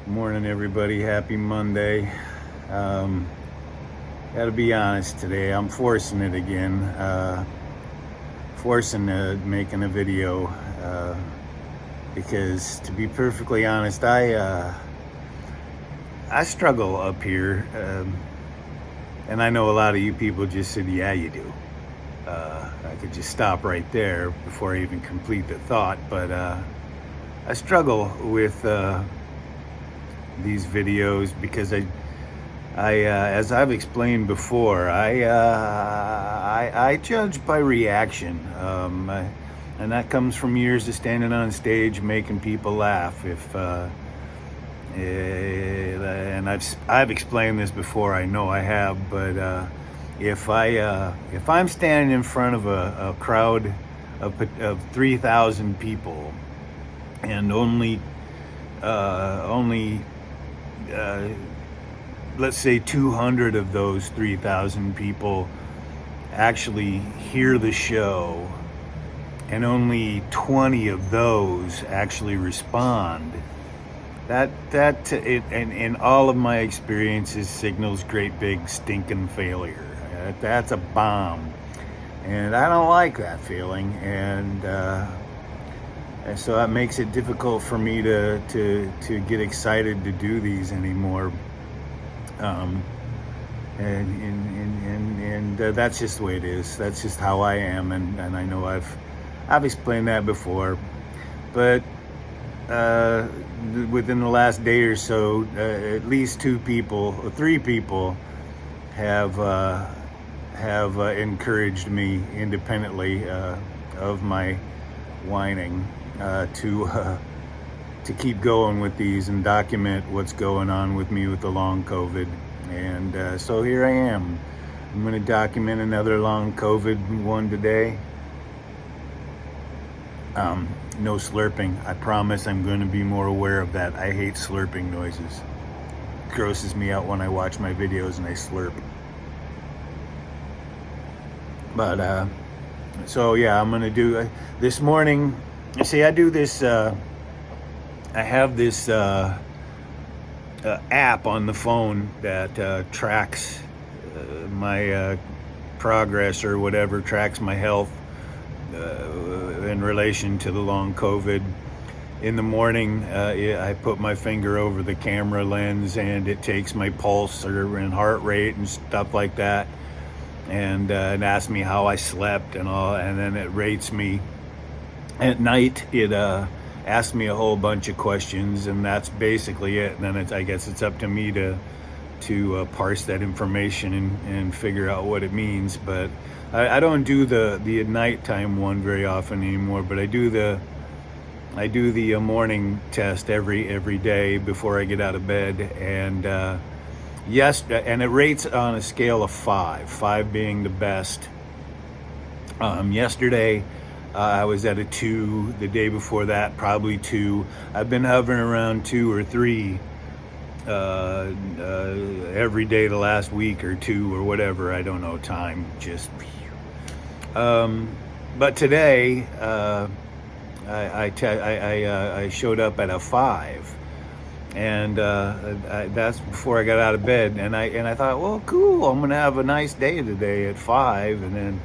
Morning, everybody. Happy Monday. Gotta be honest today. I'm forcing it again. Forcing making a video because, to be perfectly honest, I struggle up here, and I know a lot of you people just said, "Yeah, you do." I could just stop right there before I even complete the thought, but I struggle with these videos because as I've explained before, I judge by reaction, and that comes from years of standing on stage making people laugh. And I've explained this before. I know I have, but if I'm standing in front of a crowd of 3,000 people, and only let's say 200 of those 3,000 people actually hear the show, and only 20 of those actually respond, that in all of my experiences signals great big stinking failure. That's a bomb, and I don't like that feeling, and so that makes it difficult for me to get excited to do these anymore. And that's just the way it is. That's just how I am, and I know I've explained that before. But within the last day or so, at least three people have encouraged me independently of my whining to keep going with these and document what's going on with me with the long COVID. And so here I am. I'm going to document another long COVID one today. No slurping. I promise I'm going to be more aware of that. I hate slurping noises. It grosses me out when I watch my videos and I slurp. But so yeah, I'm going to do this morning. See, I do this. I have this app on the phone that tracks my progress or whatever, tracks my health in relation to the long COVID. In the morning, I put my finger over the camera lens, and it takes my pulse and heart rate and stuff like that, and asks me how I slept and all, and then it rates me. At night, it asks me a whole bunch of questions, and that's basically it. And then I guess it's up to me to parse that information and figure out what it means. But I don't do the nighttime one very often anymore. But I do the morning test every day before I get out of bed. And and it rates on a scale of 5 being the best. Yesterday, I was at a 2. The day before that, probably 2. I've been hovering around 2 or 3 every day the last week or 2 or whatever. I don't know, time just. But today, I showed up at a 5, and that's before I got out of bed. And I thought, well, cool. I'm gonna have a nice day today at 5, and then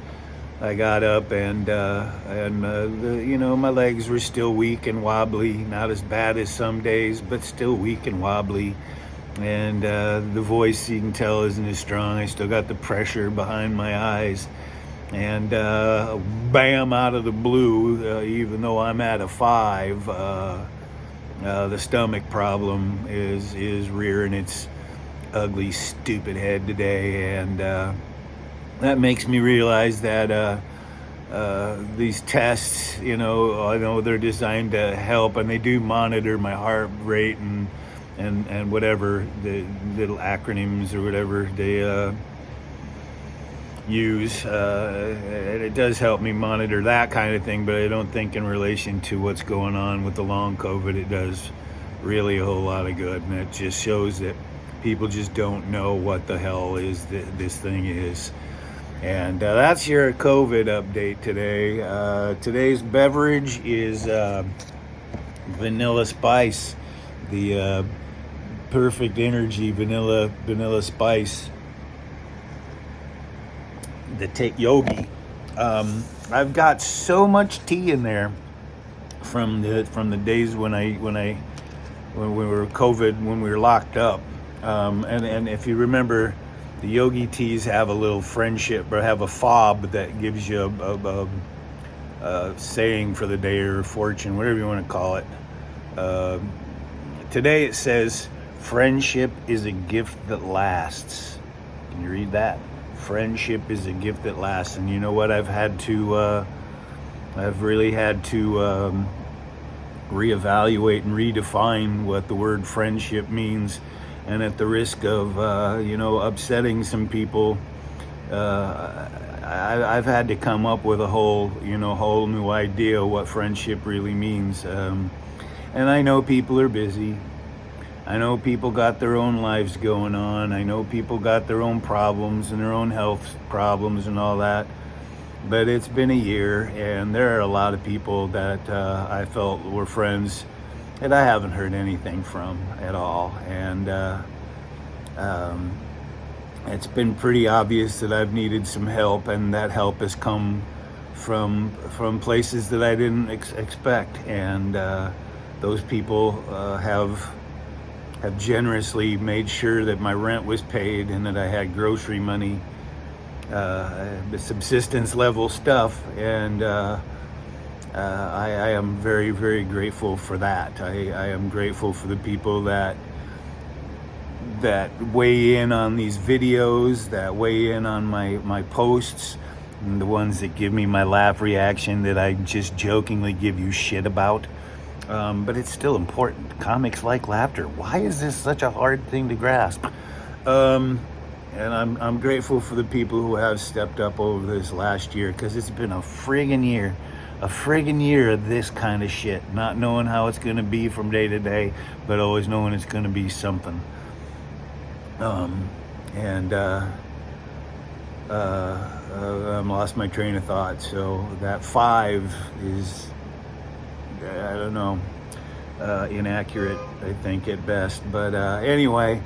I got up and my legs were still weak and wobbly, not as bad as some days, but still weak and wobbly. And the voice, you can tell, isn't as strong. I still got the pressure behind my eyes. And bam, out of the blue, even though I'm at a 5, the stomach problem is rearing its ugly, stupid head today. And that makes me realize that these tests, I know they're designed to help, and they do monitor my heart rate and whatever the little acronyms or whatever they use. And it does help me monitor that kind of thing, but I don't think in relation to what's going on with the long COVID, it does really a whole lot of good. And it just shows that people just don't know what the hell is this thing is. And that's your COVID update today. Today's beverage is vanilla spice. The perfect energy, vanilla spice, the take yogi. I've got so much tea in there from the days when we were COVID, when we were locked up. And if you remember, the yogi teas have a little friendship, or have a fob that gives you a saying for the day, or fortune, whatever you want to call it. Today it says, friendship is a gift that lasts. Can you read that? Friendship is a gift that lasts. And you know what? I've really had to reevaluate and redefine what the word friendship means. And at the risk of, upsetting some people, I've had to come up with a whole new idea of what friendship really means. And I know people are busy. I know people got their own lives going on. I know people got their own problems and their own health problems and all that. But it's been a year, and there are a lot of people that I felt were friends that I haven't heard anything from at all. And it's been pretty obvious that I've needed some help, and that help has come from places that I didn't expect. And those people have generously made sure that my rent was paid and that I had grocery money, the subsistence level stuff. And I am very, very grateful for that. I am grateful for the people that weigh in on these videos, that weigh in on my posts, and the ones that give me my laugh reaction that I just jokingly give you shit about. But it's still important. Comics like laughter. Why is this such a hard thing to grasp? And I'm grateful for the people who have stepped up over this last year, because it's been a friggin' year of this kind of shit. Not knowing how it's going to be from day to day, but always knowing it's going to be something. I lost my train of thought. So that 5 is, I don't know, inaccurate, I think, at best. But anyway,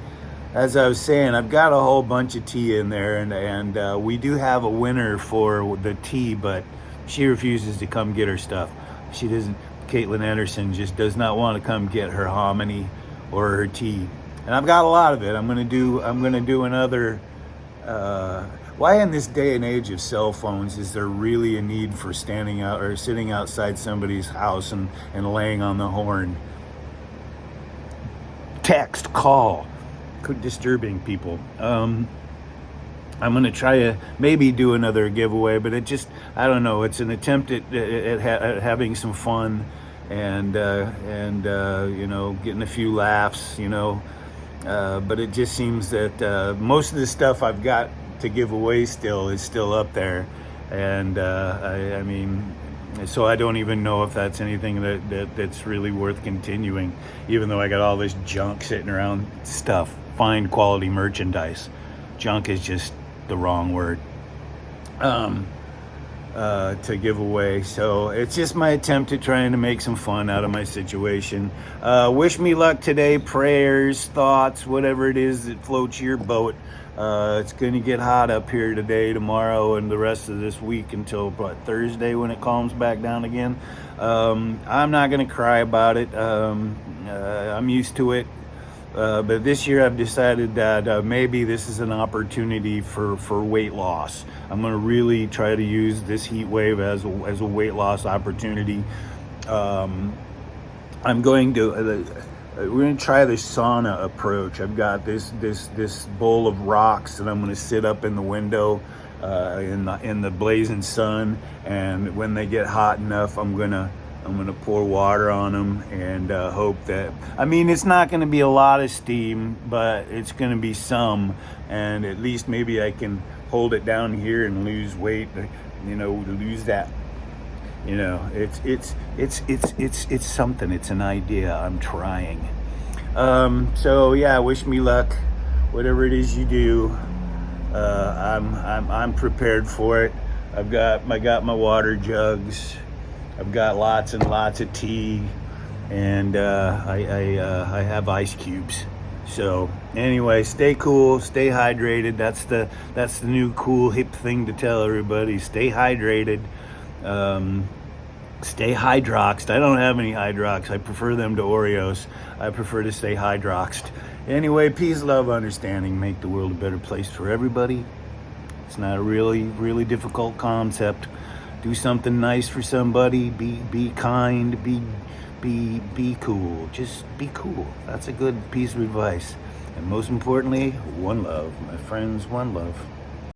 as I was saying, I've got a whole bunch of tea in there, and we do have a winner for the tea, but she refuses to come get her stuff. She doesn't. Caitlin Anderson just does not want to come get her hominy or her tea. And I've got a lot of it. I'm gonna do another. Why in this day and age of cell phones is there really a need for standing out or sitting outside somebody's house and laying on the horn? Text, call, disturbing people. I'm gonna try to maybe do another giveaway, but I don't know. It's an attempt at having some fun and getting a few laughs, but it just seems that most of the stuff I've got to give away is still up there, and I mean, so I don't even know if that's anything that's really worth continuing, even though I got all this junk sitting around. Stuff, fine quality merchandise. Junk is just the wrong word to give away. So it's just my attempt at trying to make some fun out of my situation. Wish me luck today. Prayers, thoughts, whatever it is that floats your boat. It's going to get hot up here today, tomorrow, and the rest of this week until Thursday, when it calms back down again. I'm not going to cry about it. I'm used to it. But this year I've decided that maybe this is an opportunity for weight loss. I'm going to really try to use this heat wave as a weight loss opportunity. I'm going to we're going to try the sauna approach. I've got this bowl of rocks that I'm going to sit up in the window in the blazing sun, and when they get hot enough, I'm gonna pour water on them and hope that, I mean, it's not going to be a lot of steam, but it's going to be some, and at least maybe I can hold it down here and lose weight, lose that. It's something. It's an idea. I'm trying. So yeah, wish me luck. Whatever it is you do, I'm prepared for it. I got my water jugs. I've got lots and lots of tea, and I have ice cubes. So anyway, stay cool, stay hydrated. That's the new cool hip thing to tell everybody. Stay hydrated. Stay hydroxed. I don't have any hydrox. I prefer them to Oreos. I prefer to stay hydroxed. Anyway, peace, love, understanding. Make the world a better place for everybody. It's not a really difficult concept. Do something nice for somebody. Be kind. Be cool. Just be cool. That's a good piece of advice. And most importantly, one love. My friends, one love.